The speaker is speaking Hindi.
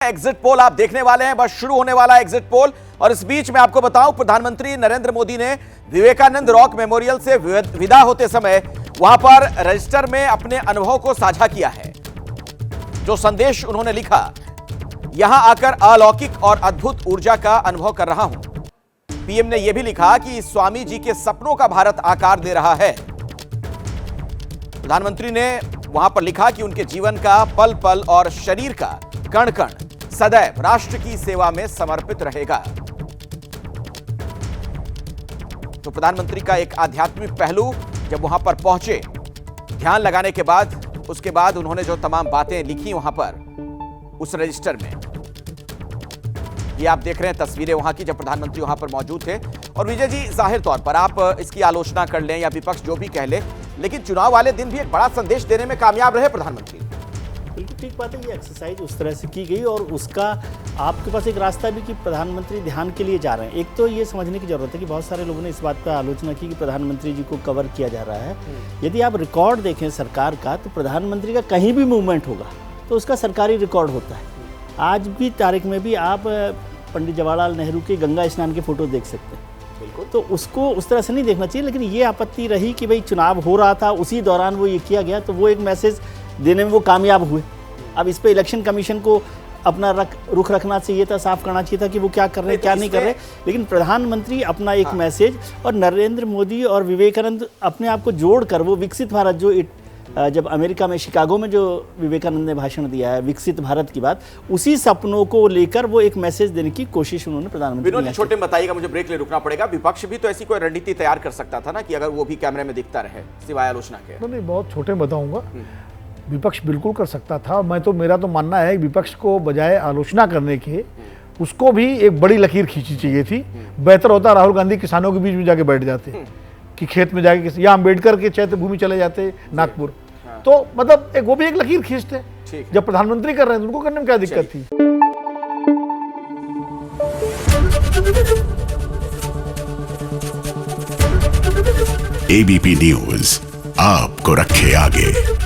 एग्जिट पोल आप देखने वाले हैं, बस शुरू होने वाला एग्जिट पोल। और इस बीच में आपको बताऊं, प्रधानमंत्री नरेंद्र मोदी ने विवेकानंद रॉक मेमोरियल से विदा होते समय वहां पर रजिस्टर में अपने अनुभव को साझा किया है। जो संदेश उन्होंने लिखा, यहां आकर अलौकिक और अद्भुत ऊर्जा का अनुभव कर रहा हूं। पीएम ने यह भी लिखा कि स्वामी जी के सपनों का भारत आकार दे रहा है। प्रधानमंत्री ने वहां पर लिखा कि उनके जीवन का पल पल और शरीर का कण कण सदैव राष्ट्र की सेवा में समर्पित रहेगा। तो प्रधानमंत्री का एक आध्यात्मिक पहलू जब वहां पर पहुंचे, ध्यान लगाने के बाद, उसके बाद उन्होंने जो तमाम बातें लिखी वहां पर उस रजिस्टर में, ये आप देख रहे हैं तस्वीरें वहां की जब प्रधानमंत्री वहां पर मौजूद थे। और विजय जी, जाहिर तौर पर आप इसकी आलोचना कर लें या विपक्ष जो भी कह ले, लेकिन चुनाव वाले दिन भी एक बड़ा संदेश देने में कामयाब रहे प्रधानमंत्री। बिल्कुल ठीक बात है, ये एक्सरसाइज उस तरह से की गई और उसका आपके पास एक रास्ता भी कि प्रधानमंत्री ध्यान के लिए जा रहे हैं। एक तो ये समझने की जरूरत है कि बहुत सारे लोगों ने इस बात पर आलोचना की कि प्रधानमंत्री जी को कवर किया जा रहा है। यदि आप रिकॉर्ड देखें सरकार का, तो प्रधानमंत्री का कहीं भी मूवमेंट होगा तो उसका सरकारी रिकॉर्ड होता है। आज भी तारीख में भी आप पंडित जवाहरलाल नेहरू के गंगा स्नान के फोटो देख सकते हैं। बिल्कुल, तो उसको उस तरह से नहीं देखना चाहिए। लेकिन ये आपत्ति रही कि भाई चुनाव हो रहा था, उसी दौरान वो ये किया गया, तो वो एक मैसेज देने में वो कामयाब हुए। अब इस पे इलेक्शन कमीशन को अपना रुख रखना चाहिए था, साफ करना चाहिए था कि वो क्या कर रहे हैं, क्या नहीं कर रहे। लेकिन प्रधानमंत्री अपना एक मैसेज, और नरेंद्र मोदी और विवेकानंद अपने आप को जोड़कर वो विकसित भारत, जो जब अमेरिका में शिकागो में जो विवेकानंद ने भाषण दिया है विकसित भारत की बात, उसी सपनों को लेकर वो एक मैसेज देने की कोशिश उन्होंने प्रधानमंत्री ने। छोटे बताइएगा, मुझे ब्रेक ले रुकना पड़ेगा। विपक्ष भी तो ऐसी कोई रणनीति तैयार कर सकता था ना कि अगर वो भी कैमरे में दिखता रहे, सिवाय आलोचना के। नहीं, बहुत छोटे बताऊंगा। विपक्ष बिल्कुल कर सकता था। मेरा तो मानना है कि विपक्ष को बजाय आलोचना करने के उसको भी एक बड़ी लकीर खींचनी चाहिए थी। बेहतर होता राहुल गांधी किसानों के बीच में जाके बैठ जाते कि खेत में जाके, या अम्बेडकर के चैत्य भूमि चले जाते नागपुर। तो मतलब वो भी एक लकीर खींचते। जब प्रधानमंत्री कर रहे हैं तो उनको करने में क्या दिक्कत थी। एबीपी न्यूज आपको रखे आगे।